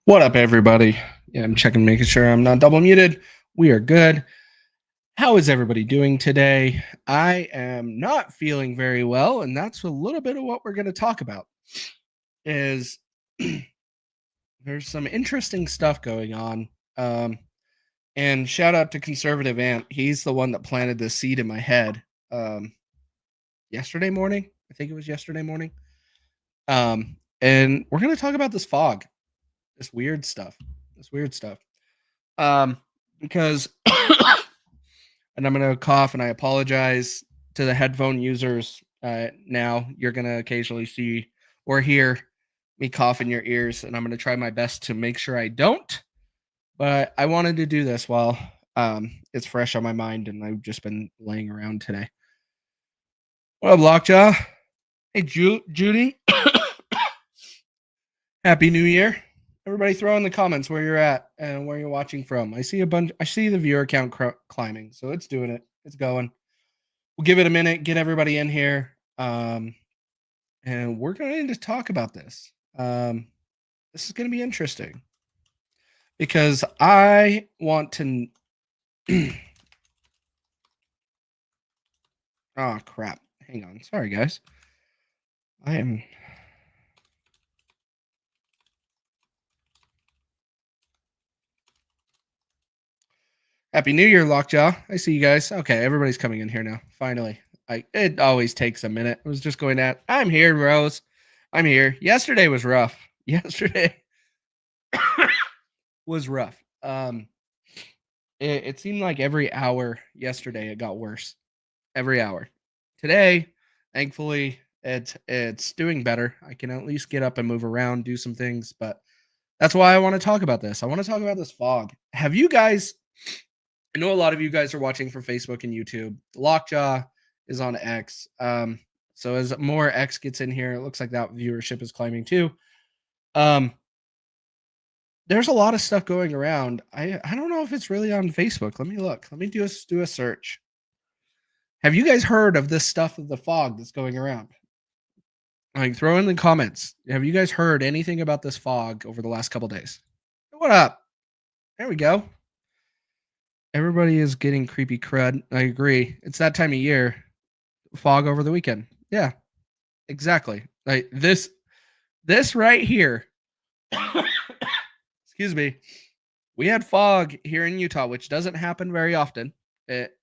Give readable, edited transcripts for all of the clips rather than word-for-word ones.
What up, everybody? Yeah, I'm checking, making sure I'm not double muted. We are good. How is everybody doing today? I am not feeling very well, and that's a little bit of what we're going to talk about. Is there's some interesting stuff going on. Um, and shout out to Conservative Ant. He's the one that planted the seed in my head. Um, Yesterday morning, I think it was yesterday morning. And we're going to talk about this fog, this weird stuff, this weird stuff. Because and I'm gonna cough, and I apologize to the headphone users. Now you're gonna occasionally see or hear me cough in your ears, and I'm gonna try my best to make sure I don't. But I wanted to do this while it's fresh on my mind, and I've just been laying around today. What up, Lockjaw? Hey, Judy. Happy New Year. Everybody throw in the comments where you're at and where you're watching from. I see a bunch. I see the viewer count climbing, so it's doing it. It's going. We'll give it a minute, get everybody in here, and we're going to talk about this. This is going to be interesting because I want to. Oh crap! Hang on. Sorry, guys. I am. Happy New Year, Lockjaw. I see you guys. Okay, everybody's coming in here now. Finally. It always takes a minute. I was just going at. I'm here, Rose. I'm here. Yesterday was rough. Yesterday was rough. It seemed like every hour yesterday it got worse. Every hour. Today, thankfully, it's doing better. I can at least get up and move around, do some things, but that's why I want to talk about this. I want to talk about this fog. Have you guys I know a lot of you guys are watching from Facebook and YouTube. Lockjaw is on X. So as more X gets in here, it looks like that viewership is climbing too. Um, there's a lot of stuff going around. I don't know if it's really on Facebook. Let me look. Let me do a search. Have you guys heard of this stuff of the fog that's going around? Like, throw in the comments. Have you guys heard anything about this fog over the last couple days? What up? There we go. Everybody is getting creepy crud. I agree. It's that time of year. Fog over the weekend. Yeah, exactly. Like this right here. Excuse me. We had fog here in Utah, which doesn't happen very often. It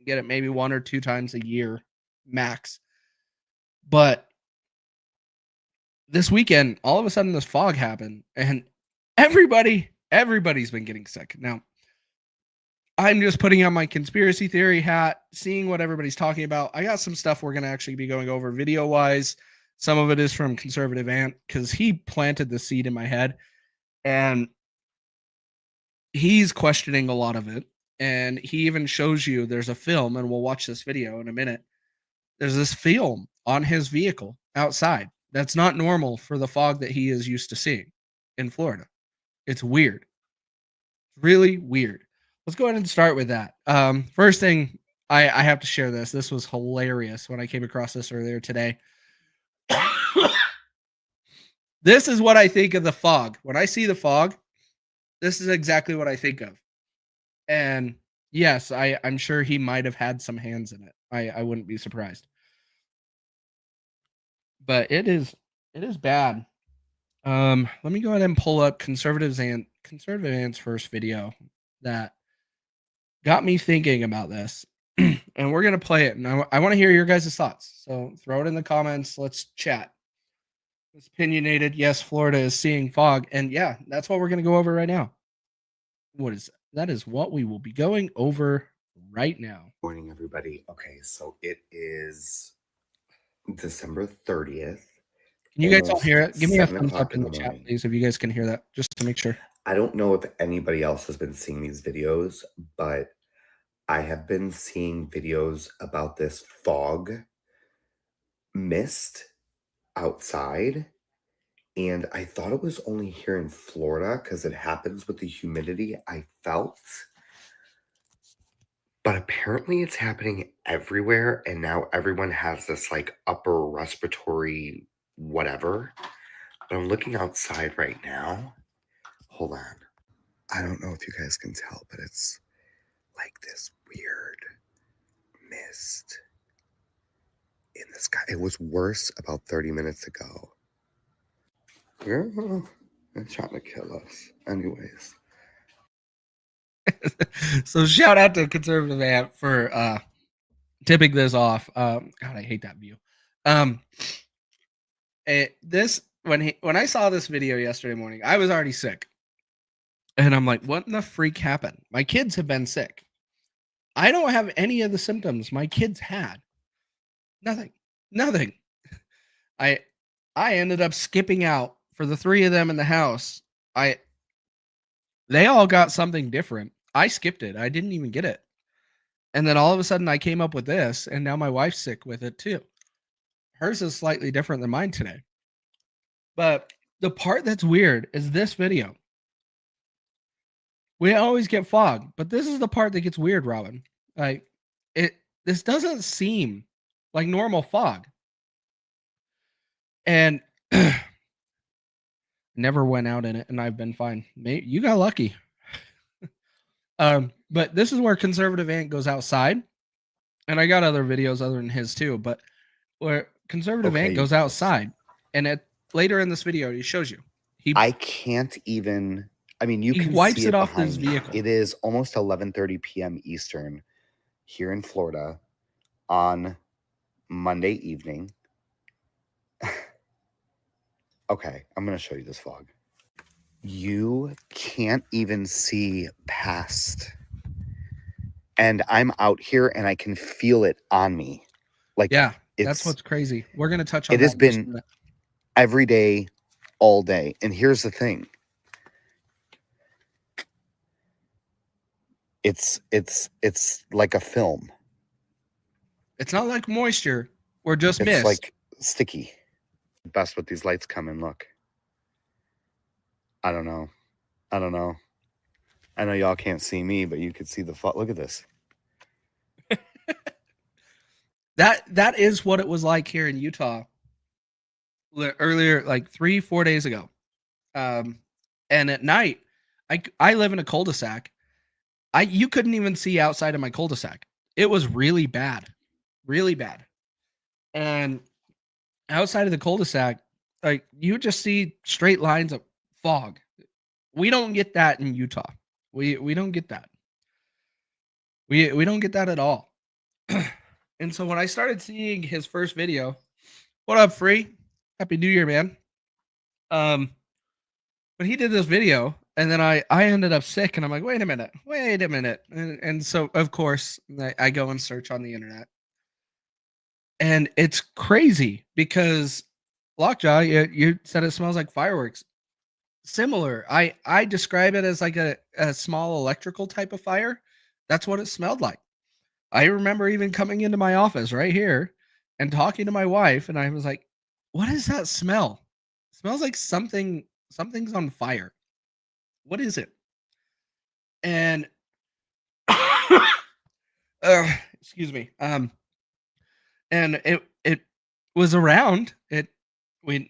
get it maybe 1 or 2 times a year max. But this weekend, all of a sudden this fog happened and everybody's been getting sick. Now, I'm just putting on my conspiracy theory hat, seeing what everybody's talking about. I got some stuff we're going to actually be going over video wise. Some of it is from Conservative Ant because he planted the seed in my head and he's questioning a lot of it. And he even shows you there's a film, and we'll watch this video in a minute. There's this film on his vehicle outside that's not normal for the fog that he is used to seeing in Florida. It's weird. Really weird. Let's go ahead and start with that. First thing, I have to share this. This was hilarious when I came across this earlier today. This is what I think of the fog. When I see the fog, this is exactly what I think of. And yes, I'm sure he might have had some hands in it. I wouldn't be surprised. But it is bad. Let me go ahead and pull up Conservative Ant's first video that got me thinking about this. And we're gonna play it. And I want to hear your guys' thoughts. So throw it in the comments. Let's chat. It's opinionated. Yes, Florida is seeing fog, and yeah, that's what we're gonna go over right now. What is that? Is what we will be going over right now. Morning, everybody. Okay, so it is December 30th. Can you guys all hear it? Give me a thumbs up in the chat, please, if you guys can hear that, just to make sure. I don't know if anybody else has been seeing these videos, but I have been seeing videos about this fog mist outside, and I thought it was only here in Florida because it happens with the humidity I felt. But apparently it's happening everywhere, and now everyone has this like upper respiratory whatever. But I'm looking outside right now. Hold on. I don't know if you guys can tell, but it's like this weird mist in the sky. It was worse about 30 minutes ago. Girl, they're trying to kill us. Anyways. So shout out to Conservative Ant for tipping this off. God, I hate that view. When I saw this video yesterday morning, I was already sick. And I'm like, what in the freak happened? My kids have been sick. I don't have any of the symptoms my kids had. Nothing. I ended up skipping out for the 3 of them in the house. They all got something different. I skipped it. I didn't even get it. And then all of a sudden I came up with this, and now my wife's sick with it too. Hers is slightly different than mine today. But the part that's weird is this video. We always get fog, but this is the part that gets weird, Robin. Like this doesn't seem like normal fog. And never went out in it, and I've been fine. Maybe you got lucky. But this is where Conservative Ant goes outside, and I got other videos other than his too. But where Conservative Ant goes outside, and later in this video, he shows you. I can't even. I mean, you can wipes see it off his vehicle. It is almost 11:30 p.m. Eastern here in Florida on Monday evening. Okay, I'm going to show you this fog. You can't even see past. And I'm out here and I can feel it on me. Like, yeah, that's what's crazy. We're going to touch on it. It has been every day, all day. And here's the thing. It's like a film. It's not like moisture or just mist. It's like sticky. Best with these lights come and look. I don't know. I know y'all can't see me, but you could see the look at this. That is what it was like here in Utah earlier, like 3-4 days ago. And at night, I live in a cul-de-sac. You couldn't even see outside of my cul-de-sac. It was really bad. And outside of the cul-de-sac, like you just see straight lines of fog. We don't get that in Utah. We don't get that. We don't get that at all. And so when I started seeing his first video, what up, Free? Happy New Year, man. But he did this video, and then I ended up sick, and I'm like, wait a minute. And so of course I go and search on the internet. And it's crazy because Lockjaw, you said it smells like fireworks. Similar. I describe it as like a small electrical type of fire. That's what it smelled like. I remember even coming into my office right here and talking to my wife, and I was like, what is that smell? It smells like something's on fire. What is it? And excuse me. And it was around.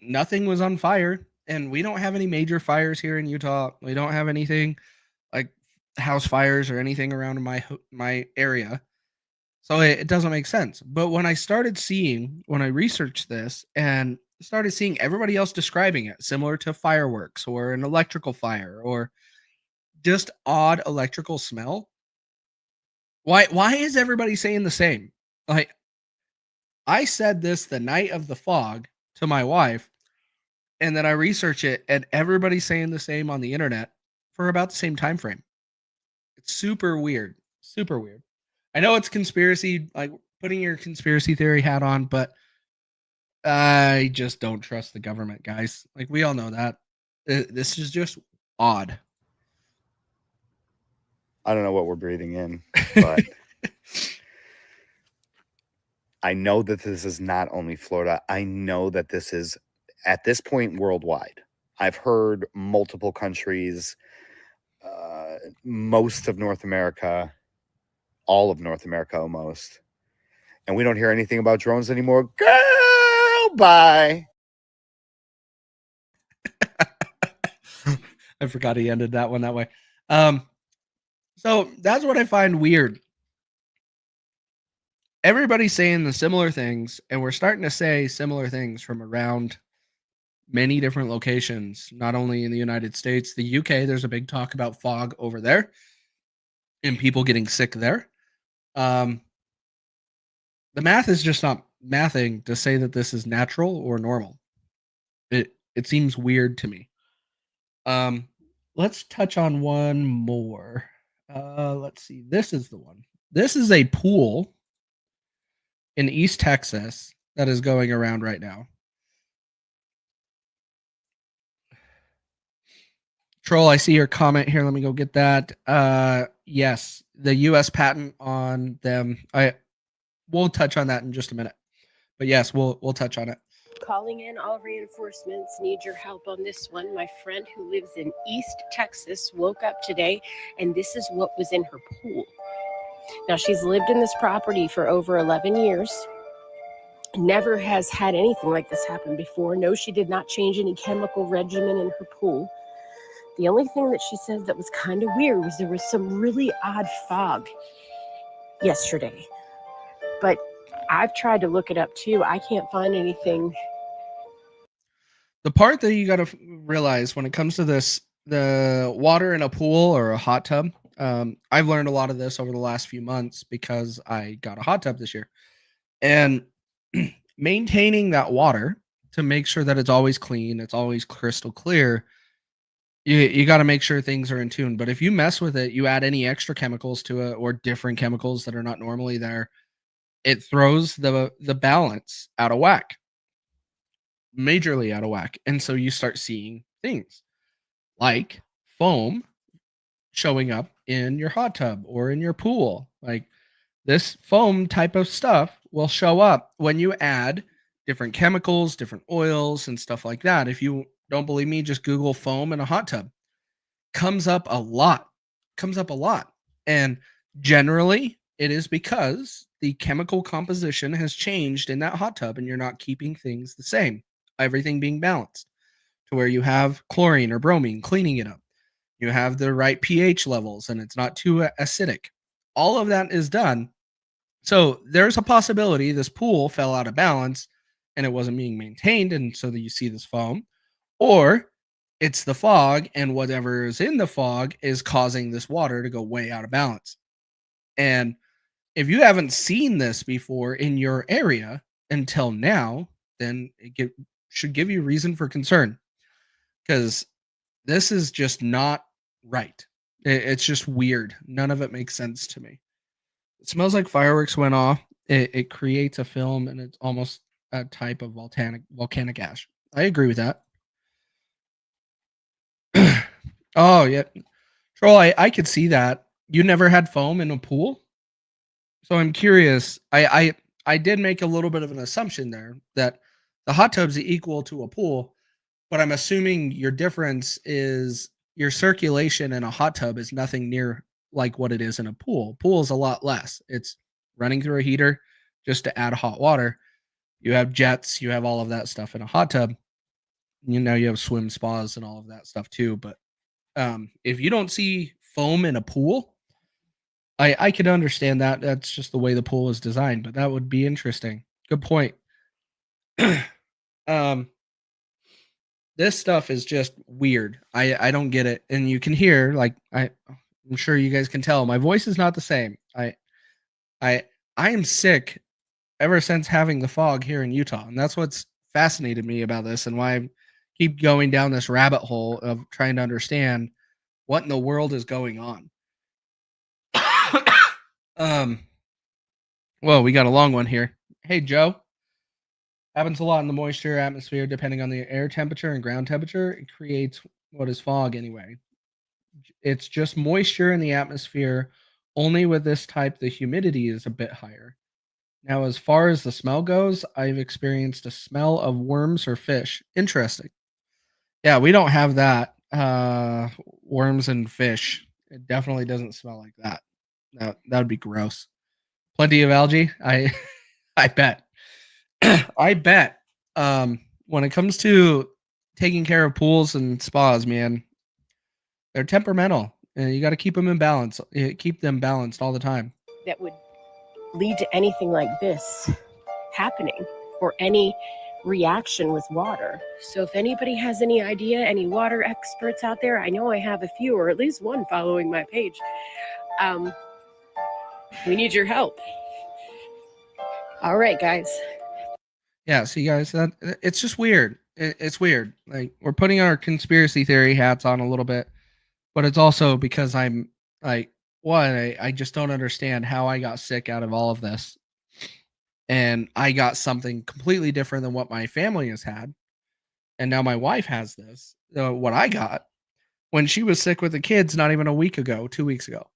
Nothing was on fire, and we don't have any major fires here in Utah. We don't have anything like house fires or anything around my area. So it doesn't make sense. But when I researched this and started seeing everybody else describing it, similar to fireworks or an electrical fire or just odd electrical smell. Why is everybody saying the same? Like, I said this the night of the fog to my wife, and then I research it, and everybody's saying the same on the internet for about the same time frame. It's super weird. I know it's conspiracy, like putting your conspiracy theory hat on, but I just don't trust the government, guys. Like, we all know that. This is just odd. I don't know what we're breathing in, but I know that this is not only Florida. I know that this is, at this point, worldwide. I've heard multiple countries, most of North America, all of North America almost. And we don't hear anything about drones anymore. Girl, bye. I forgot he ended that one that way. So that's what I find weird. Everybody's saying the similar things, and we're starting to say similar things from around many different locations, not only in the United States, the UK. There's a big talk about fog over there and people getting sick there. Um, the math is just not mathing to say that this is natural or normal. It seems weird to me. Um, let's touch on one more. Let's see. This is the one. This is a pool in East Texas that is going around right now. Troll, I see your comment here. Let me go get that. Yes, the US patent on them. We'll touch on that in just a minute. But yes, we'll touch on it. Calling in all reinforcements. Need your help on this one. My friend who lives in East Texas woke up today and this is what was in her pool. Now, she's lived in this property for over 11 years. Never has had anything like this happen before. No, she did not change any chemical regimen in her pool. The only thing that she says that was kind of weird was there was some really odd fog yesterday. But I've tried to look it up too. I can't find anything. The part that you got to realize when it comes to this, the water in a pool or a hot tub, I've learned a lot of this over the last few months because I got a hot tub this year. And maintaining that water to make sure that it's always clean, it's always crystal clear, you got to make sure things are in tune. But if you mess with it, you add any extra chemicals to it or different chemicals that are not normally there, it throws the balance out of whack, majorly out of whack. And so you start seeing things like foam showing up in your hot tub or in your pool. Like this foam type of stuff will show up when you add different chemicals, different oils, and stuff like that. If you don't believe me, just Google foam in a hot tub. Comes up a lot. Comes up a lot. And generally, it is because the chemical composition has changed in that hot tub and you're not keeping things the same. Everything being balanced to where you have chlorine or bromine cleaning it up. You have the right pH levels and it's not too acidic. All of that is done. So there's a possibility this pool fell out of balance and it wasn't being maintained. And so that you see this foam, or it's the fog and whatever is in the fog is causing this water to go way out of balance. And if you haven't seen this before in your area until now, then it should give you reason for concern because this is just not right. It's just weird. None of it makes sense to me. It smells like fireworks went off. It creates a film and it's almost a type of volcanic ash. I agree with that. Oh, yeah. Troll, I could see that. You never had foam in a pool? So I'm curious. I did make a little bit of an assumption there that the hot tub's equal to a pool, but I'm assuming your difference is your circulation in a hot tub is nothing near like what it is in a pool. Pool is a lot less. It's running through a heater just to add hot water. You have jets, you have all of that stuff in a hot tub. You know, you have swim spas and all of that stuff too. But if you don't see foam in a pool, I could understand that. That's just the way the pool is designed, but that would be interesting. Good point. This stuff is just weird. I don't get it. And you can hear, like, I'm sure you guys can tell, my voice is not the same. I am sick ever since having the fog here in Utah. And that's what's fascinated me about this and why I keep going down this rabbit hole of trying to understand what in the world is going on. Well, we got a long one here. Hey, Joe. Happens a lot in the moisture atmosphere, depending on the air temperature and ground temperature. It creates what is fog anyway. It's just moisture in the atmosphere. Only with this type, the humidity is a bit higher. Now, as far as the smell goes, I've experienced a smell of worms or fish. Interesting. Yeah, we don't have that. Worms and fish. It definitely doesn't smell like that. That would be gross. Plenty of algae. I bet. I bet. When it comes to taking care of pools and spas, man, They're temperamental, and you got to keep them in balance. Keep them balanced all the time. that would lead to anything like this happening or any reaction with water. So if anybody has any idea, any water experts out there, I know I have a few or at least one following my page. We need your help. All right, guys. Yeah, see, guys, that it's just weird. It's weird. Like we're putting our conspiracy theory hats on a little bit, but it's also because I'm like, one, I just don't understand how I got sick out of all of this, and I got something completely different than what my family has had, and now my wife has this. What I got when she was sick with the kids, not even a week ago, 2 weeks ago.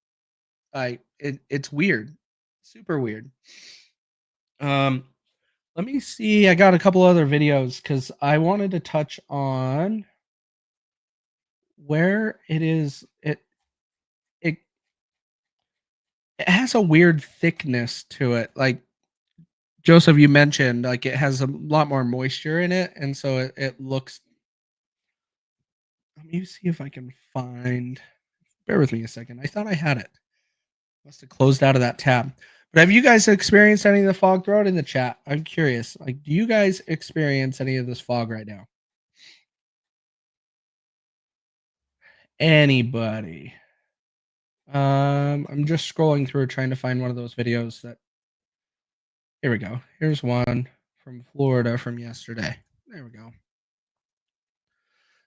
It's weird, super weird. Let me see. I got a couple other videos because I wanted to touch on where it is. It it has a weird thickness to it. Like Joseph, you mentioned, like it has a lot more moisture in it, and so it looks. Let me see if I can find. Bear with me a second. I thought I had it. Must have closed out of that tab. But have you guys experienced any of the fog? Throw it in the chat. I'm curious. Like, do you guys experience any of this fog right now? Anybody? I'm just scrolling through trying to find one of those videos that. Here we go. Here's one from Florida from yesterday. There we go.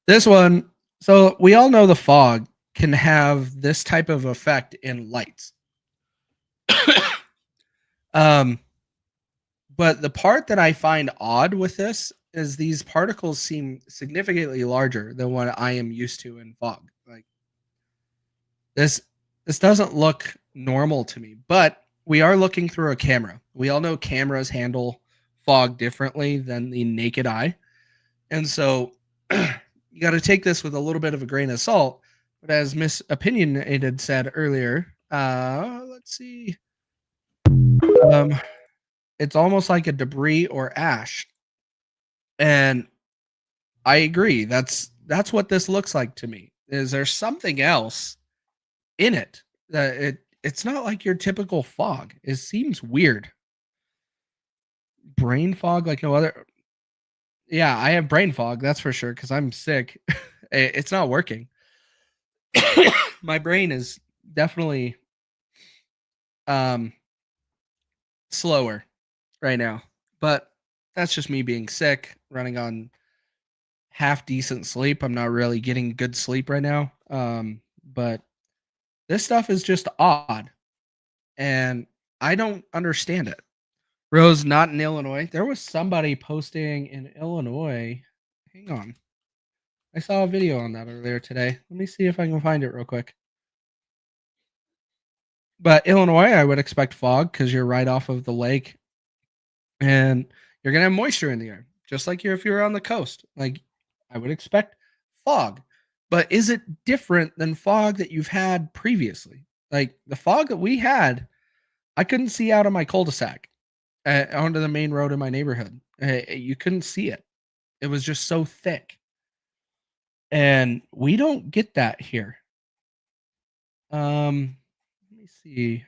This one. So we all know the fog can have this type of effect in lights. But the part that I find odd with this is these particles seem significantly larger than what I am used to in fog. Like this doesn't look normal to me, but we are looking through a camera. We all know cameras handle fog differently than the naked eye. And so you got to take this with a little bit of a grain of salt. But as Miss Opinionated said earlier, let's see. It's almost like a debris or ash. And I agree. That's what this looks like to me. Is there something else in it? It's not like your typical fog. It seems weird. Brain fog like no other. Yeah, I have brain fog, that's for sure, because I'm sick. It's not working. My brain is definitely slower right now. But that's just me being sick, running on half decent sleep. I'm not really getting good sleep right now. But this stuff is just odd. And I don't understand it. Rose, not in Illinois. There was somebody posting in Illinois. Hang on. I saw a video on that earlier today. Let me see if I can find it real quick. But Illinois, I would expect fog because you're right off of the lake and you're going to have moisture in the air, just like if you're on the coast. Like I would expect fog. But is it different than fog that you've had previously? Like the fog that we had, I couldn't see out of my cul-de-sac onto the main road in my neighborhood. You couldn't see it. It was just so thick. And we don't get that here. Let me see.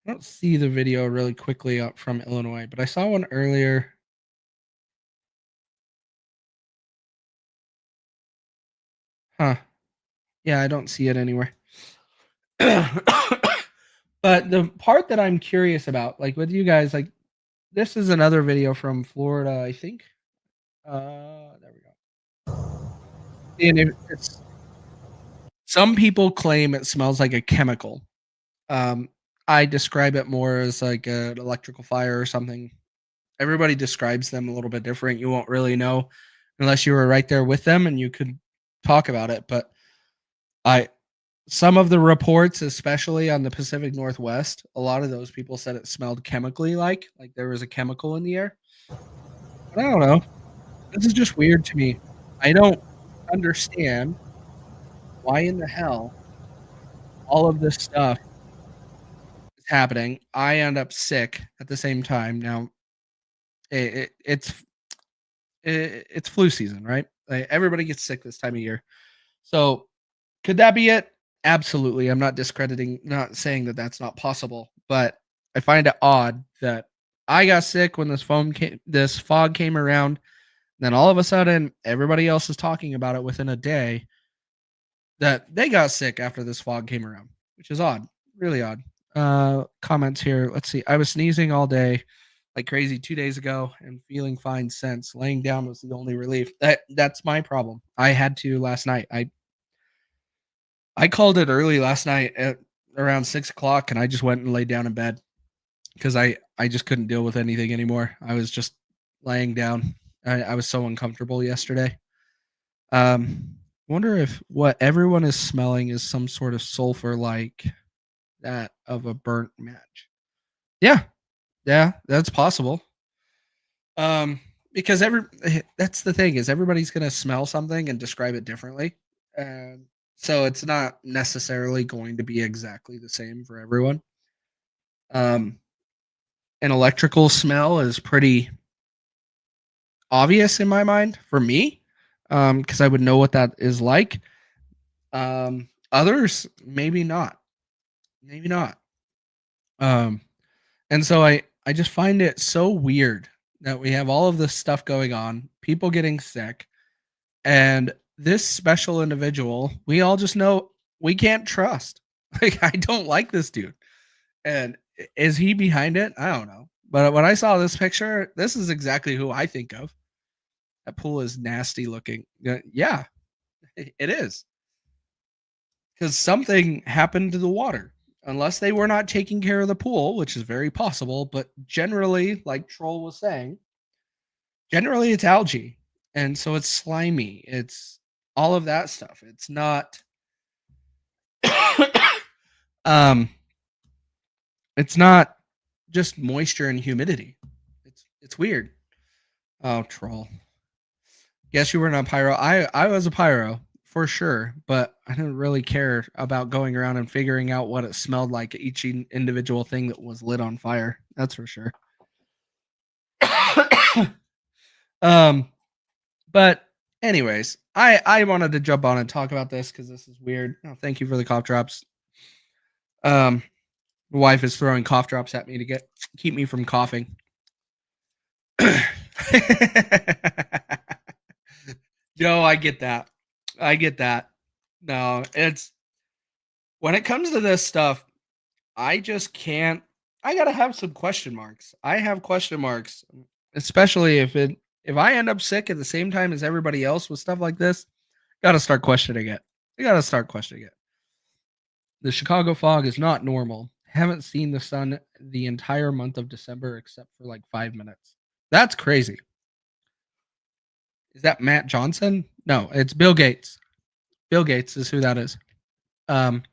I don't see the video really quickly up from Illinois, but I saw one earlier. Huh. Yeah, I don't see it anywhere. But the part that I'm curious about, like with you guys, like this is another video from Florida, I think. There we go. And it's some people claim it smells like a chemical. I describe it more as like an electrical fire or something. Everybody describes them a little bit different. You won't really know unless you were right there with them and you could talk about it. But some of the reports, especially on the Pacific Northwest, a lot of those people said it smelled chemically like there was a chemical in the air. But I don't know. This is just weird to me. I don't understand why in the hell all of this stuff is happening. I end up sick at the same time. Now, it's flu season, right? Like, everybody gets sick this time of year. So could that be it? Absolutely. I'm not discrediting, not saying that that's not possible, but I find it odd that I got sick when this fog came around. Then all of a sudden, everybody else is talking about it within a day that they got sick after this fog came around, which is odd, really odd. Comments here. Let's see. I was sneezing all day like crazy 2 days ago and feeling fine since. Laying down was the only relief. That's my problem. I had to last night. I called it early last night at around 6 o'clock, and I just went and laid down in bed because I just couldn't deal with anything anymore. I was just laying down. I was so uncomfortable yesterday. Wonder if what everyone is smelling is some sort of sulfur like that of a burnt match. Yeah, yeah, that's possible. Because that's the thing is everybody's gonna smell something and describe it differently, and so it's not necessarily going to be exactly the same for everyone. Um, an electrical smell is pretty obvious in my mind for me, because I would know what that is like. Others maybe not, maybe not. Um, and so I just find it so weird that we have all of this stuff going on, people getting sick, and this special individual, we all just know we can't trust. Like I don't like this dude. And is he behind it? I don't know. But when I saw this picture, this is exactly who I think of. That pool is nasty looking. Yeah, it is. Because something happened to the water. Unless they were not taking care of the pool, which is very possible, but generally, like Troll was saying, generally it's algae. And so it's slimy. It's all of that stuff. It's not um it's not just moisture and humidity. It's weird. Oh, Troll. Guess you were not pyro. I was a pyro for sure, but I didn't really care about going around and figuring out what it smelled like each individual thing that was lit on fire. That's for sure. um, but anyways, I wanted to jump on and talk about this because this is weird. Oh, thank you for the cough drops. My wife is throwing cough drops at me to keep me from coughing. No, I get that. I get that. No, it's when it comes to this stuff, I just can't. I gotta have some question marks. I have question marks, especially if I end up sick at the same time as everybody else with stuff like this. Gotta start questioning it. I gotta start questioning it. The Chicago fog is not normal. Haven't seen the sun the entire month of December except for like 5 minutes. That's crazy. Is that Matt Johnson? No, it's Bill Gates. Bill Gates is who that is. Um,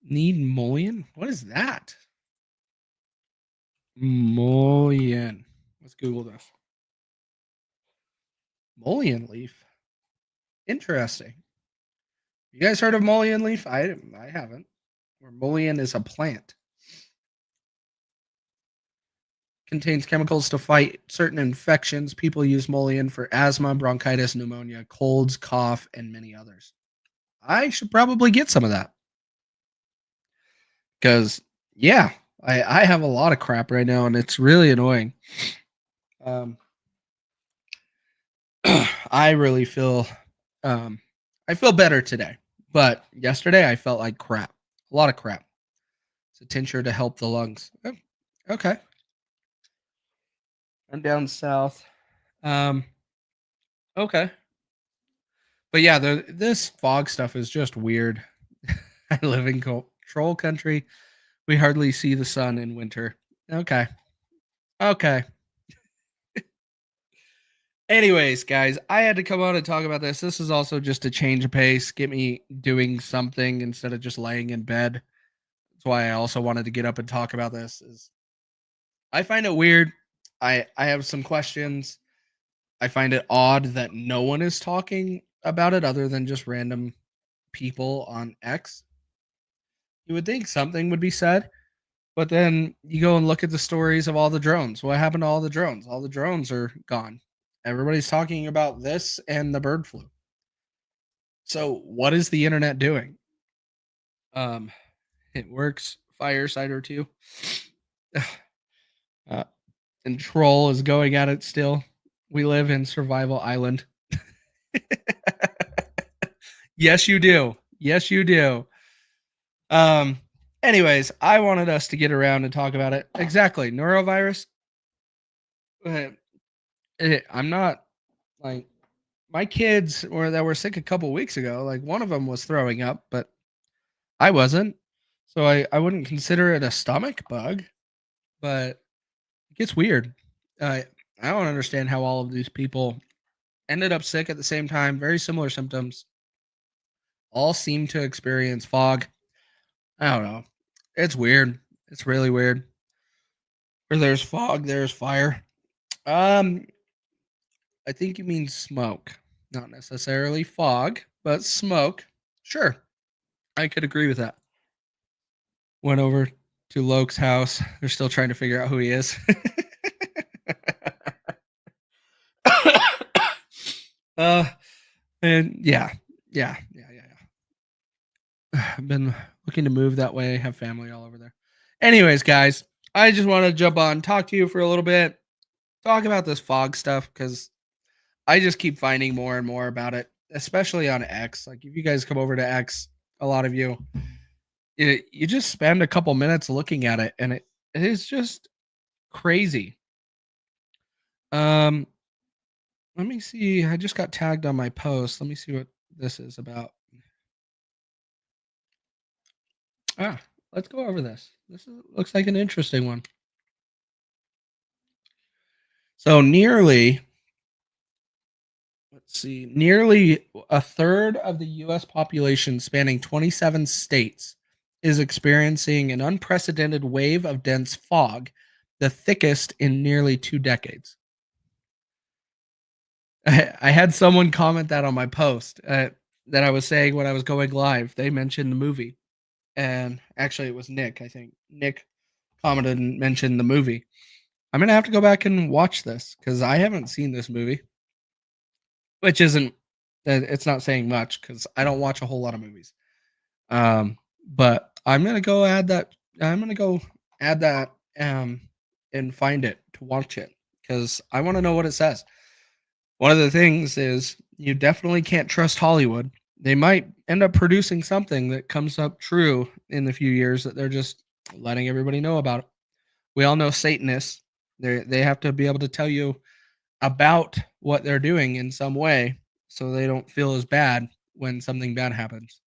Need mullion? What is that? Mullion. Let's Google this. Mullion leaf. Interesting. You guys heard of mullion leaf? I haven't. Where mullion is a plant. Contains chemicals to fight certain infections. People use mullion for asthma, bronchitis, pneumonia, colds, cough, and many others. I should probably get some of that. Because, yeah, I have a lot of crap right now, and it's really annoying. I really feel I feel better today, but yesterday I felt like crap. A lot of crap. It's a tincture to help the lungs. Oh, okay. I'm down south. Okay. But yeah, this fog stuff is just weird. I live in troll country. We hardly see the sun in winter. Okay. Okay. Anyways, guys, I had to come on and talk about this. This is also just a change of pace, get me doing something instead of just laying in bed. That's why I also wanted to get up and talk about this. Is I find it weird. I have some questions. I find it odd that no one is talking about it other than just random people on X. You would think something would be said, but then you go and look at the stories of all the drones. What happened to all the drones? All the drones are gone. Everybody's talking about this and the bird flu. So what is the internet doing? It works. Fireside 2. uh, and Troll is going at it still. We live in Survival Island. Yes, you do. Yes, you do. Um. Anyways, I wanted us to get around and talk about it. Exactly, neurovirus. I'm not like my kids that were sick a couple weeks ago. Like one of them was throwing up, but I wasn't. So I wouldn't consider it a stomach bug, but it gets weird. I don't understand how all of these people ended up sick at the same time, very similar symptoms, all seem to experience fog. I don't know. It's weird. It's really weird. Where there's fog, there's fire. Um, I think you mean smoke, not necessarily fog, but smoke. Sure, I could agree with that. Went over to Loke's house. They're still trying to figure out who he is. uh, and yeah. I've been looking to move that way. Have family all over there. Anyways, guys, I just want to jump on, talk to you for a little bit, talk about this fog stuff because I just keep finding more and more about it, especially on X. Like if you guys come over to X, a lot of you, you just spend a couple minutes looking at it, and it is just crazy. Um, let me see. I just got tagged on my post. Let me see what this is about. Ah, let's go over this. Looks like an interesting one. So nearly a third of the US population spanning 27 states is experiencing an unprecedented wave of dense fog, the thickest in nearly 2 decades. I had someone comment that on my post that I was saying when I was going live. They mentioned the movie. And actually, it was Nick, I think. Nick commented and mentioned the movie. I'm going to have to go back and watch this because I haven't seen this movie, which isn't, it's not saying much because I don't watch a whole lot of movies. But I'm going to go add that. I'm going to go add that and find it to watch it because I want to know what it says. One of the things is you definitely can't trust Hollywood. They might end up producing something that comes up true in the few years that they're just letting everybody know about it. We all know Satanists. They have to be able to tell you about what they're doing in some way so they don't feel as bad when something bad happens.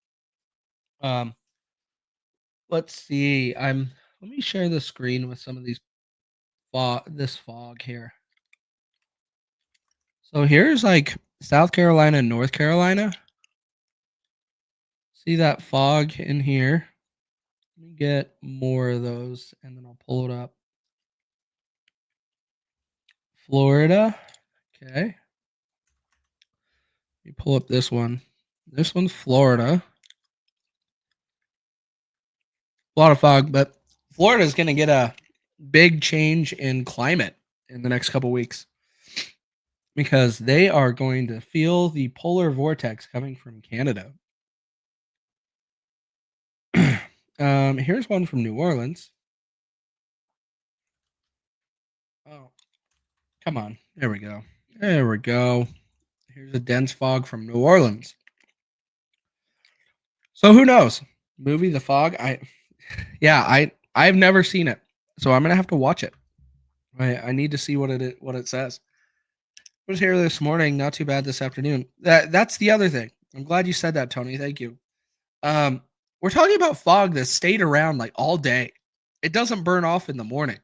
Let's see. Let me share the screen with some of these fog here. So here's like South Carolina and North Carolina. See that fog in here? Let me get more of those and then I'll pull it up. Florida. Okay. Let me pull up this one. This one's Florida. A lot of fog, but Florida is going to get a big change in climate in the next couple weeks because they are going to feel the polar vortex coming from Canada. Here's one from New Orleans. Oh, come on. There we go. There we go. Here's a dense fog from New Orleans. So who knows? Movie The Fog. I've never seen it, so I'm gonna have to watch it. I need to see what it says. I was here this morning. Not too bad this afternoon. That's the other thing. I'm glad you said that, Tony. Thank you. We're talking about fog that stayed around like all day. It doesn't burn off in the morning.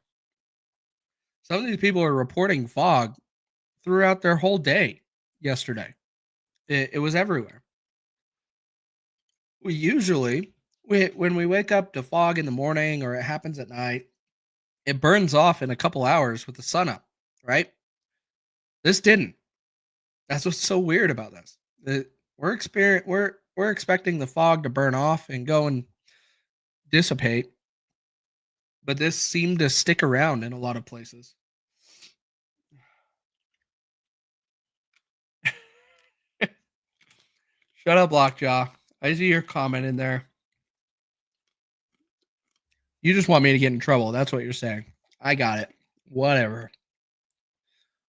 Some of these people are reporting fog throughout their whole day yesterday. It was everywhere. When we wake up to fog in the morning or it happens at night, it burns off in a couple hours with the sun up, right? This didn't. That's what's so weird about this. We're expecting the fog to burn off and go and dissipate, but this seemed to stick around in a lot of places. Shut up, Lockjaw. I see your comment in there. You just want me to get in trouble. That's what you're saying. I got it. Whatever.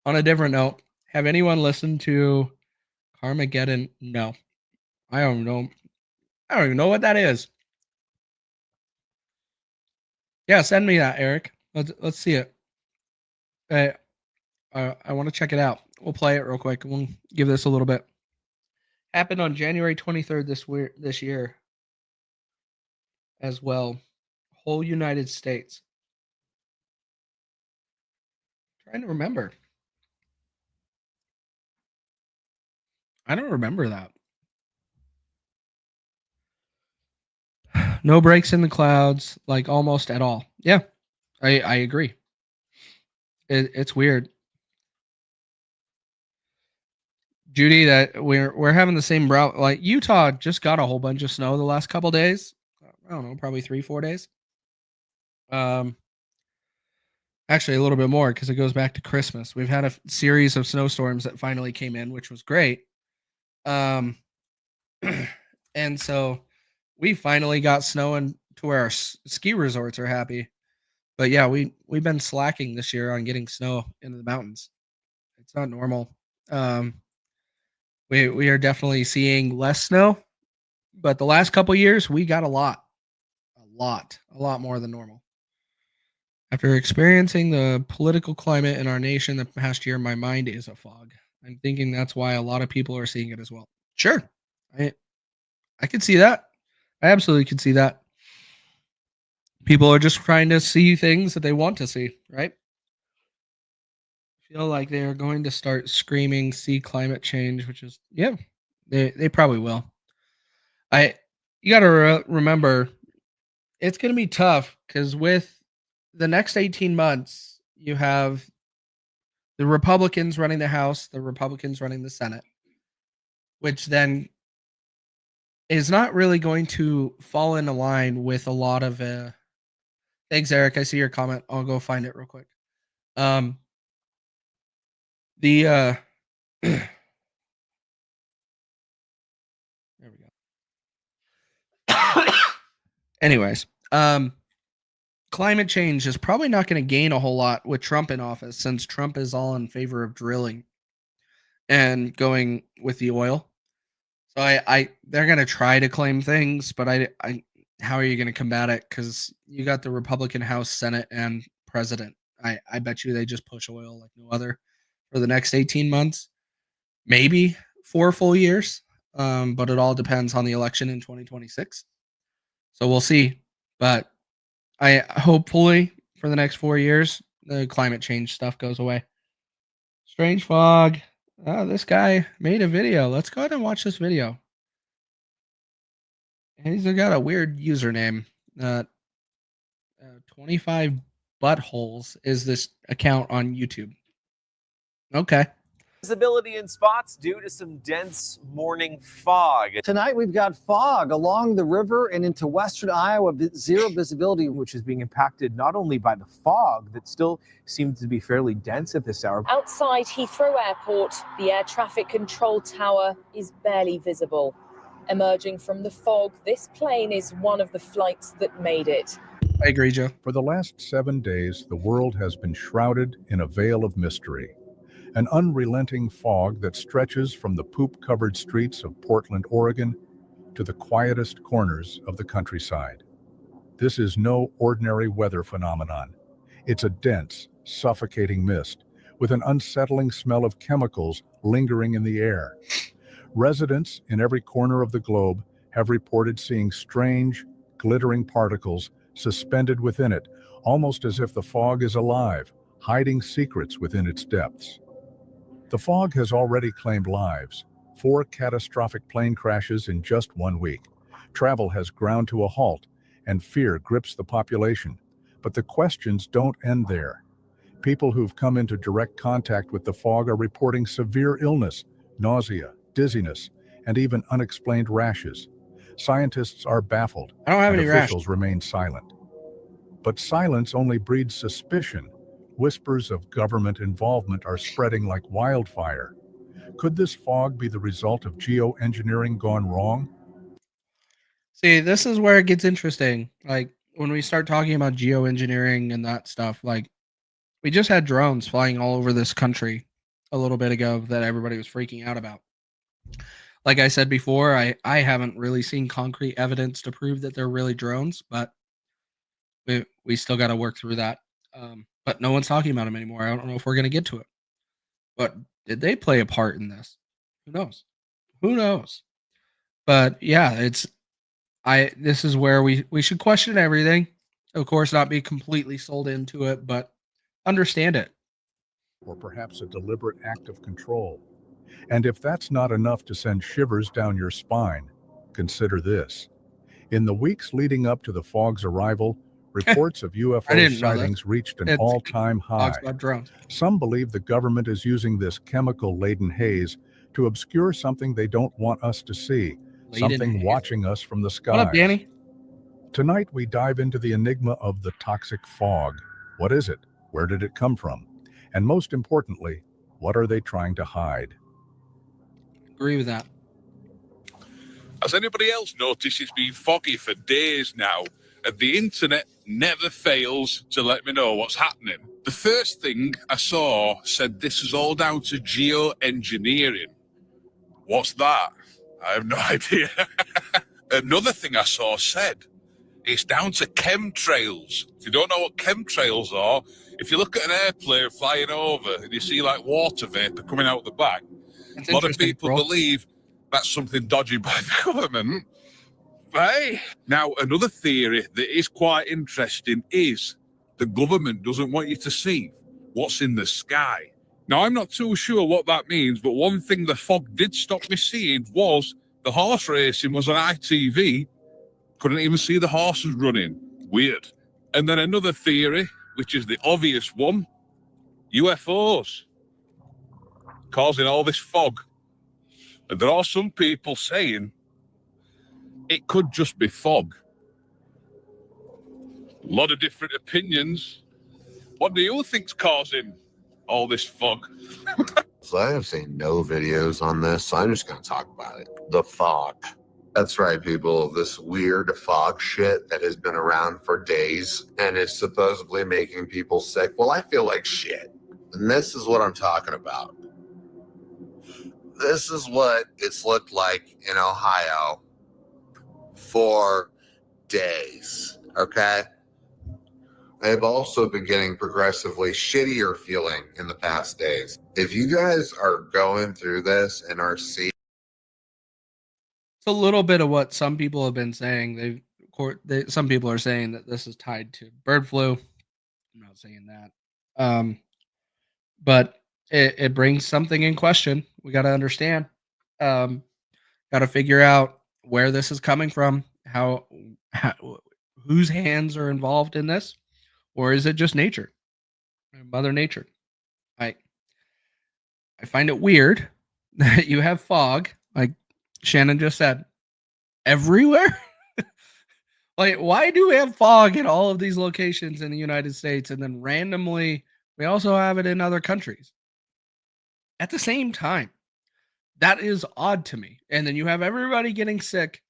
On a different note, have anyone listened to Carmageddon? No. I don't know. I don't even know what that is. Yeah, send me that, Eric. Let's see it. I want to check it out. We'll play it real quick. We'll give this a little bit. Happened on January 23rd this year as well. Whole United States. Trying to remember. I don't remember that. No breaks in the clouds, like almost at all. Yeah, I agree. It's weird. Judy, that we're having the same route. Like Utah just got a whole bunch of snow the last couple days. I don't know, probably 3-4 days. Actually a little bit more because it goes back to Christmas. We've had a series of snowstorms that finally came in, which was great. And so we finally got snow and to where our ski resorts are happy. But yeah, we've been slacking this year on getting snow into the mountains. It's not normal. We are definitely seeing less snow, but the last couple years we got a lot more than normal. After experiencing the political climate in our nation the past year, my mind is a fog. I'm thinking that's why a lot of people are seeing it as well. Sure, I could see that. I absolutely could see that. People are just trying to see things that they want to see, right? I feel like they are going to start screaming, "See climate change," which is, yeah, they probably will. You got to remember, it's going to be tough because with the next 18 months, you have the Republicans running the House, the Republicans running the Senate, which then is not really going to fall into line with a lot of thanks, Eric. I see your comment. I'll go find it real quick. There we go. Anyways, climate change is probably not going to gain a whole lot with Trump in office, since Trump is all in favor of drilling and going with the oil. So they're going to try to claim things, but how are you going to combat it? Because you got the Republican House, Senate, and President. I bet you they just push oil like no other for the next 18 months, maybe 4 full years. But it all depends on the election in 2026. So we'll see. But I hopefully for the next 4 years, the climate change stuff goes away. Strange fog. Oh, this guy made a video. Let's go ahead and watch this video. And he's got a weird username. 25 buttholes is this account on YouTube. Okay. Visibility in spots due to some dense morning fog. Tonight we've got fog along the river and into western Iowa, zero visibility, Which is being impacted not only by the fog that still seems to be fairly dense at this hour. Outside Heathrow Airport, the air traffic control tower is barely visible. Emerging from the fog, this plane is one of the flights that made it. I agree, Joe. For the last 7 days, the world has been shrouded in a veil of mystery. An unrelenting fog that stretches from the poop-covered streets of Portland, Oregon, to the quietest corners of the countryside. This is no ordinary weather phenomenon. It's a dense, suffocating mist with an unsettling smell of chemicals lingering in the air. Residents in every corner of the globe have reported seeing strange, glittering particles suspended within it, almost as if the fog is alive, hiding secrets within its depths. The fog has already claimed lives. 4 catastrophic plane crashes in just 1 week. Travel has ground to a halt, and fear grips the population. But the questions don't end there. People who've come into direct contact with the fog are reporting severe illness, nausea, dizziness, and even unexplained rashes. Scientists are baffled, I don't have and any rash. officials remain silent. But silence only breeds suspicion. Whispers of government involvement are spreading like wildfire. Could this fog be the result of geoengineering gone wrong? See, this is where it gets interesting. Like when we start talking about geoengineering and that stuff, like we just had drones flying all over this country a little bit ago that everybody was freaking out about. Like I said before, I haven't really seen concrete evidence to prove that they're really drones, but we still got to work through that. But no one's talking about them anymore. I don't know if we're going to get to it. But did they play a part in this? Who knows? Who knows? But yeah, this is where we should question everything. Of course, not be completely sold into it, but understand it. Or perhaps a deliberate act of control? And if that's not enough to send shivers down your spine, consider this. In the weeks leading up to the fog's arrival, reports of UFO sightings reached an all-time high. Some believe the government is using this chemical-laden haze to obscure something they don't want us to see, something watching us from the skies. What up, Danny? Tonight, we dive into the enigma of the toxic fog. What is it? Where did it come from? And most importantly, what are they trying to hide? Agree with that. Has anybody else noticed it's been foggy for days now, and the internet never fails to let me know what's happening? The first thing I saw said this is all down to geoengineering. What's that? I have no idea. Another thing I saw said it's down to chemtrails. If you don't know what chemtrails are, if you look at an airplane flying over and you see like water vapor coming out the back, a lot of people believe that's something dodgy by the government. Hey. Now, another theory that is quite interesting is the government doesn't want you to see what's in the sky. Now, I'm not too sure what that means, but one thing the fog did stop me seeing was the horse racing was on ITV. Couldn't even see the horses running. Weird. And then another theory, which is the obvious one, UFOs causing all this fog. And there are some people saying it could just be fog. A lot of different opinions. What do you think's causing all this fog? So I have seen no videos on this, so I'm just going to talk about it. The fog. That's right, people. This weird fog shit that has been around for days and is supposedly making people sick. Well, I feel like shit. And this is what I'm talking about. This is what it's looked like in Ohio for days, okay? I've also been getting progressively shittier feeling in the past days. If you guys are going through this and are seeing... It's a little bit of what some people have been saying. Some people are saying that this is tied to bird flu. I'm not saying that. But it brings something in question. We got to understand. Got to figure out where this is coming from, how whose hands are involved in this, or is it just nature, Mother Nature? I find it weird that you have fog, like Shannon just said, everywhere. Like, why do we have fog in all of these locations in the United States, and then randomly we also have it in other countries at the same time? That is odd to me. And then you have everybody getting sick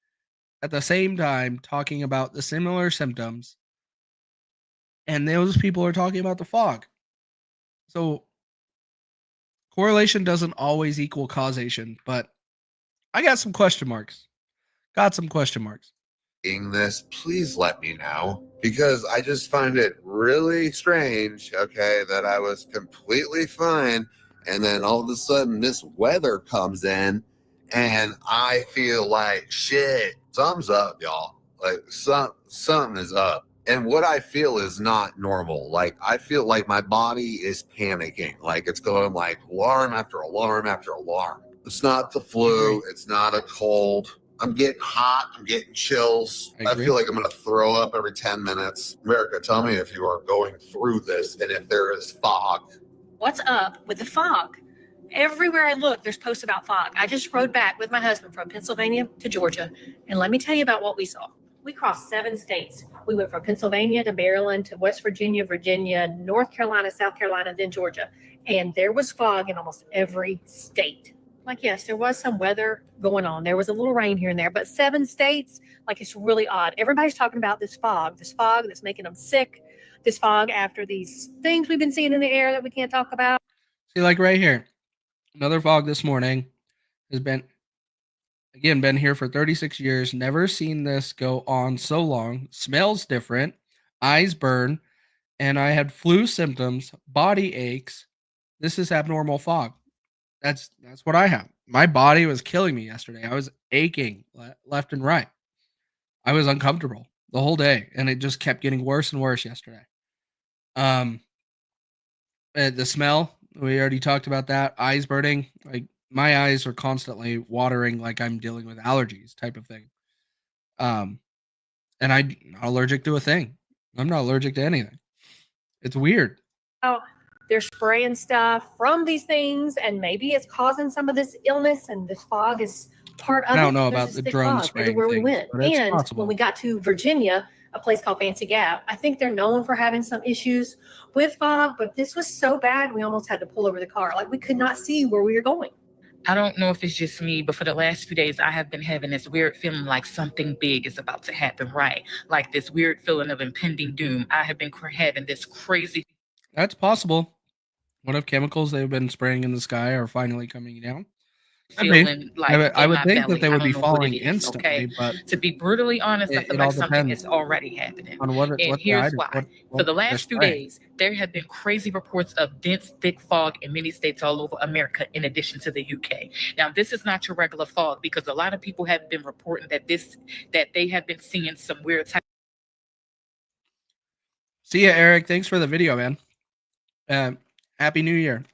at the same time, talking about the similar symptoms, and those people are talking about the fog. So correlation doesn't always equal causation, but I got some question marks. This, please let me know, because I just find it really strange, okay, that I was completely fine, and then all of a sudden this weather comes in and I feel like shit. Something's up, y'all. Like something is up. And what I feel is not normal. Like, I feel like my body is panicking. Like, it's going like alarm after alarm after alarm. It's not the flu. It's not a cold. I'm getting hot. I'm getting chills. I feel like I'm going to throw up every 10 minutes. America, tell me if you are going through this and if there is fog. What's up with the fog? Everywhere I look, there's posts about fog. I just rode back with my husband from Pennsylvania to Georgia. And let me tell you about what we saw. We crossed 7 states. We went from Pennsylvania to Maryland to West Virginia, North Carolina, South Carolina, then Georgia. And there was fog in almost every state. Like, yes, there was some weather going on. There was a little rain here and there, but 7 states, like, it's really odd. Everybody's talking about this fog that's making them sick, this fog after these things we've been seeing in the air that we can't talk about. See, like right here, another fog this morning has been here for 36 years. Never seen this go on so long. Smells different, eyes burn, and I had flu symptoms, body aches. This is abnormal fog. That's what I have. My body was killing me yesterday. I was aching left and right. I was uncomfortable the whole day, and it just kept getting worse and worse yesterday. The smell, we already talked about that. Eyes burning, like my eyes are constantly watering, like I'm dealing with allergies, type of thing. And I'm not allergic to a thing. I'm not allergic to anything. It's weird. Oh, they're spraying stuff from these things, and maybe it's causing some of this illness, and this fog is part of it. I don't know There's about this the thick drone fog spraying everywhere we things, went. but it's And possible. when we got to Virginia, a place called Fancy Gap, I think they're known for having some issues with fog, but this was so bad we almost had to pull over the car. Like, we could not see where we were going. I don't know if it's just me, but for the last few days, I have been having this weird feeling like something big is about to happen, right? Like this weird feeling of impending doom. I have been having this crazy. That's possible. What if chemicals they've been spraying in the sky are finally coming down? feeling like I in would my think belly. that they I would don't be know what falling it is, instantly, okay? but To be brutally honest, I it feel all like something depends is already happening. on what And what the here's item, why. what For the they're last few spraying. days, there have been crazy reports of dense, thick fog in many states all over America, in addition to the UK. Now, this is not your regular fog because a lot of people have been reporting that they have been seeing some weird type. See ya, Eric. Thanks for the video, man. Happy New Year.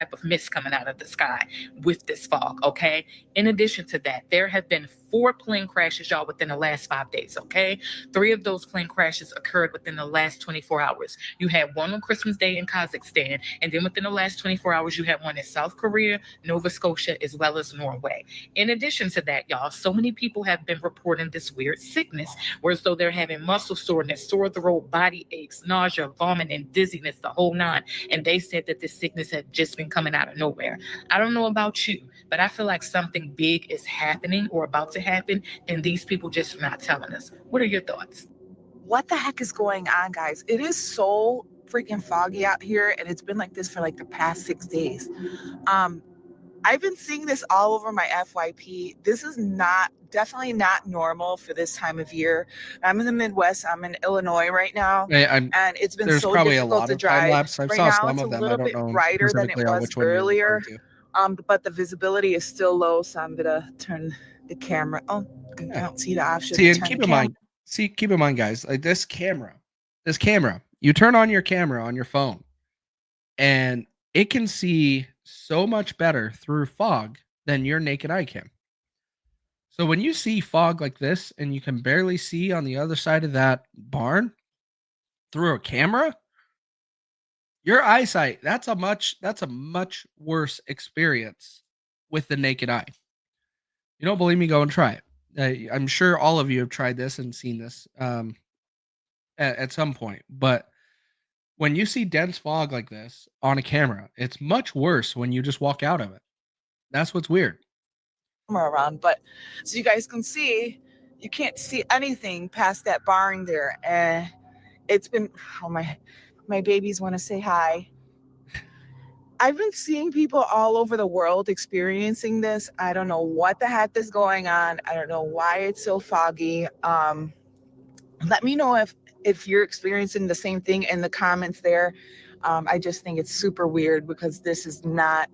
Type of mist coming out of the sky with this fog, okay? In addition to that, there have been 4 plane crashes, y'all, within the last 5 days, okay? 3 of those plane crashes occurred within the last 24 hours. You had one on Christmas Day in Kazakhstan, and then within the last 24 hours, you had one in South Korea, Nova Scotia, as well as Norway. In addition to that, y'all, so many people have been reporting this weird sickness, where as though they're having muscle soreness, sore throat, body aches, nausea, vomiting, dizziness, the whole 9. And they said that this sickness had just been coming out of nowhere. I don't know about you, but I feel like something big is happening or about to happen, and these people just are not telling us. What are your thoughts? What the heck is going on, guys? It is so freaking foggy out here, and it's been like this for like the past 6 days. I've been seeing this all over my FYP. This is definitely not normal for this time of year. I'm in the Midwest. I'm in Illinois right now, and it's been There's so probably a difficult lot to of time drive. lapse. I Right saw now, some it's of a them. I little don't bit know brighter than it specifically on was which one you're earlier, referring to. but the visibility is still low, so I'm gonna turn the camera. Oh, I don't see the option. See, to and turn keep the in mind, guys, like this camera, you turn on your camera on your phone, and it can see so much better through fog than your naked eye can. So when you see fog like this, and you can barely see on the other side of that barn through a camera, your eyesight, that's a much worse experience with the naked eye. You don't believe me? Go and try it. I'm sure all of you have tried this and seen this at some point. But when you see dense fog like this on a camera, it's much worse when you just walk out of it. That's what's weird. Around, but so you guys can see, you can't see anything past that barn there, and it's been, oh, my babies want to say hi. I've been seeing people all over the world experiencing this. I don't know what the heck is going on. I don't know why it's so foggy. Let me know if you're experiencing the same thing in the comments there. I just think it's super weird because this is not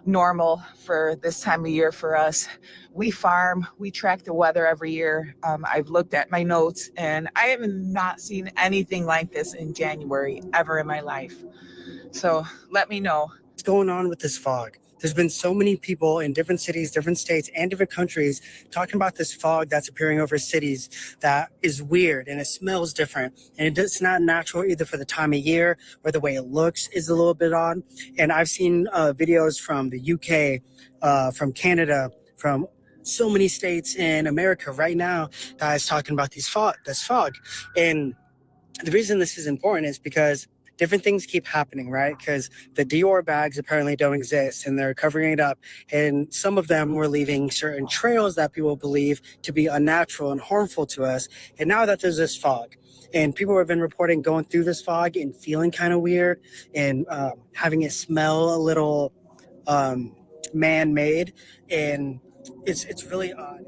normal for this time of year for us. We farm, we track the weather every year. I've looked at my notes, and I have not seen anything like this in January ever in my life. So let me know. What's going on with this fog? There's been so many people in different cities, different states, and different countries talking about this fog that's appearing over cities that is weird and it smells different. And it's not natural either for the time of year or the way it looks is a little bit odd. And I've seen videos from the UK, from Canada, from so many states in America right now, guys talking about this fog. And the reason this is important is because different things keep happening, right? Because the Dior bags apparently don't exist and they're covering it up. And some of them were leaving certain trails that people believe to be unnatural and harmful to us. And now that there's this fog, and people have been reporting going through this fog and feeling kind of weird and having it smell a little man-made, and it's really odd.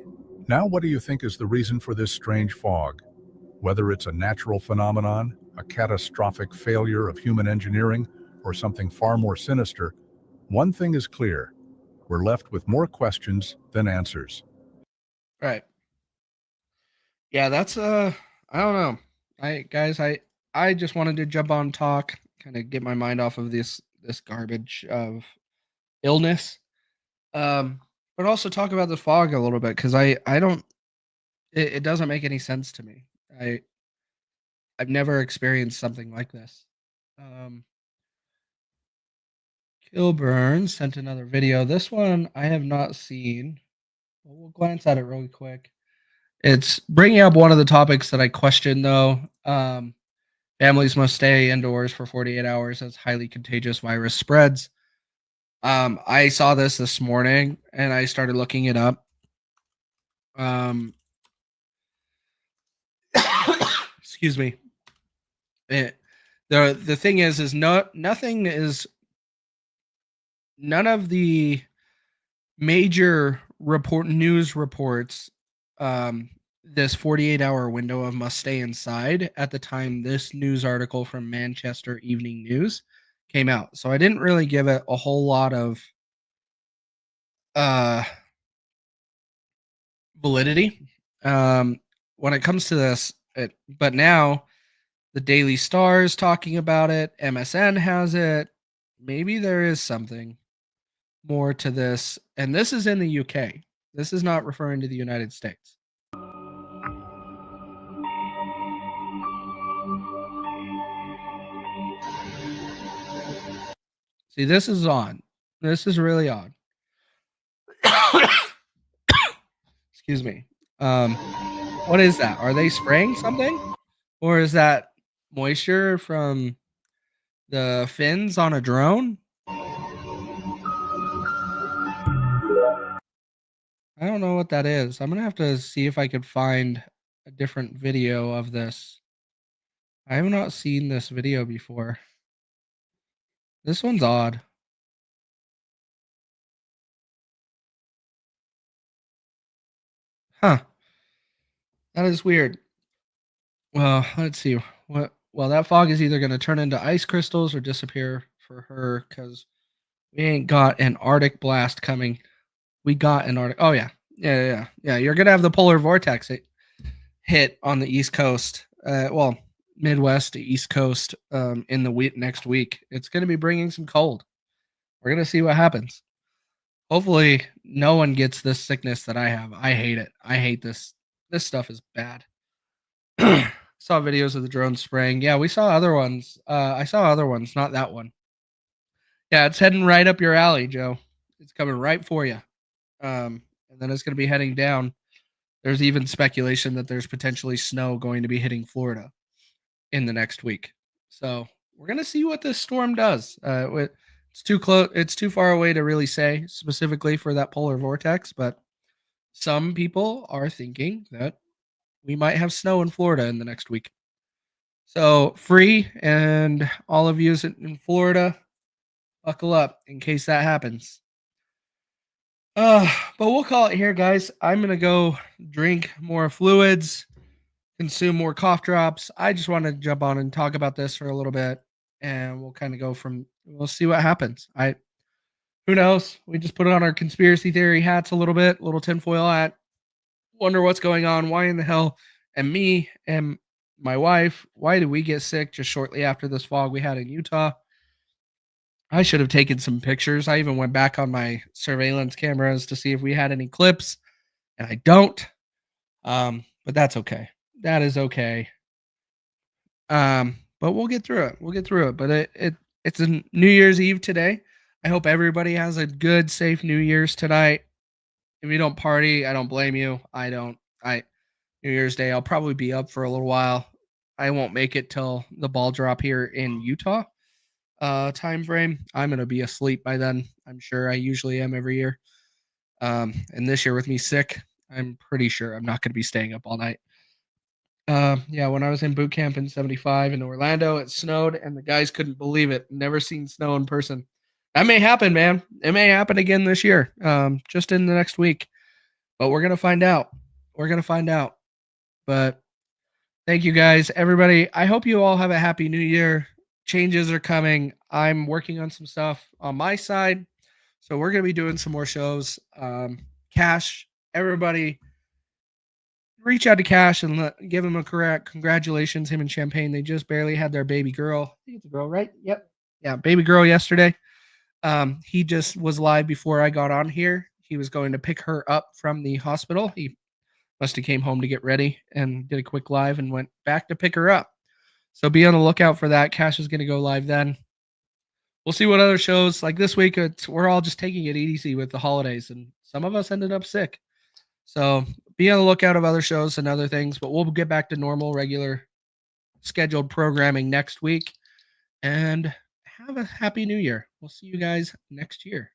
Now, what do you think is the reason for this strange fog? Whether it's a natural phenomenon, a catastrophic failure of human engineering, or something far more sinister, one thing is clear: we're left with more questions than answers. Right. Yeah, that's I don't know. I just wanted to jump on talk, kind of get my mind off of this garbage of illness. But also talk about the fog a little bit, because I don't it doesn't make any sense to me. I've never experienced something like this. Um Kilburn sent another video. This one I have not seen. We'll glance at it really quick. It's bringing up one of the topics that I questioned, though. Families must stay indoors for 48 hours as highly contagious virus spreads. I saw this morning and I started looking it up. Excuse me. The thing is nothing is, none of the major news reports this 48-hour window of must stay inside at the time this news article from Manchester Evening News came out. So I didn't really give it a whole lot of validity when it comes to this. But now the Daily Star is talking about it. MSN has it. Maybe there is something more to this. And this is in the UK. This is not referring to the United States. See, this is odd. This is really odd. Excuse me. What is that? Are they spraying something? Or is that moisture from the fins on a drone? I don't know what that is. I'm going to have to see if I could find a different video of this. I have not seen this video before. This one's odd. Huh. That is weird. Well, let's see. Well, that fog is either going to turn into ice crystals or disappear for her, because we ain't got an Arctic blast coming. We got an Arctic. Oh, yeah. Yeah. You're going to have the polar vortex hit on the East Coast. Well, Midwest to East Coast in the next week. It's going to be bringing some cold. We're going to see what happens. Hopefully, no one gets this sickness that I have. I hate it. I hate this. This stuff is bad. Saw videos of the drone spraying. Yeah, we saw other ones. I saw other ones, not that one. Yeah, it's heading right up your alley, Joe. It's coming right for you. And then it's going to be heading down. There's even speculation that there's potentially snow going to be hitting Florida in the next week. So we're going to see what this storm does. It's too close. It's too far away to really say specifically for that polar vortex, but some people are thinking that we might have snow in Florida in the next week. So free, and all of you in Florida, buckle up in case that happens. But we'll call it here, guys. I'm going to go drink more fluids, consume more cough drops. I just wanted to jump on and talk about this for a little bit, and we'll kind of we'll see what happens. Who knows? We just put on our conspiracy theory hats a little tinfoil hat. Wonder what's going on. Why in the hell? And me and my wife, why did we get sick just shortly after this fog we had in Utah? I should have taken some pictures. I even went back on my surveillance cameras to see if we had any clips, and I don't. But that's okay. That is okay. But we'll get through it. But it's a New Year's Eve today. I hope everybody has a good, safe New Year's tonight. If you don't party, I don't blame you. New Year's Day, I'll probably be up for a little while. I won't make it till the ball drop here in Utah time frame. I'm gonna be asleep by then. I'm sure I usually am every year. And this year with me sick, I'm pretty sure I'm not gonna be staying up all night. Yeah, when I was in boot camp in 75 in Orlando, it snowed and the guys couldn't believe it. Never seen snow in person. That may happen, man. It may happen again this year, just in the next week. But we're going to find out. We're going to find out. But thank you guys, everybody. I hope you all have a happy new year. Changes are coming. I'm working on some stuff on my side. So we're going to be doing some more shows. Cash, everybody, reach out to Cash and give him a correct congratulations. Him and Champagne, they just barely had their baby girl. I think it's a girl, right? Yep. Yeah, baby girl yesterday. He just was live before I got on here. He was going to pick her up from the hospital. He must have came home to get ready and did a quick live and went back to pick her up. So be on the lookout for that. Cash is going to go live then. We'll see what other shows like this week. We're all just taking it easy with the holidays, and some of us ended up sick. So be on the lookout of other shows and other things, but we'll get back to normal, regular scheduled programming next week. And have a happy new year. We'll see you guys next year.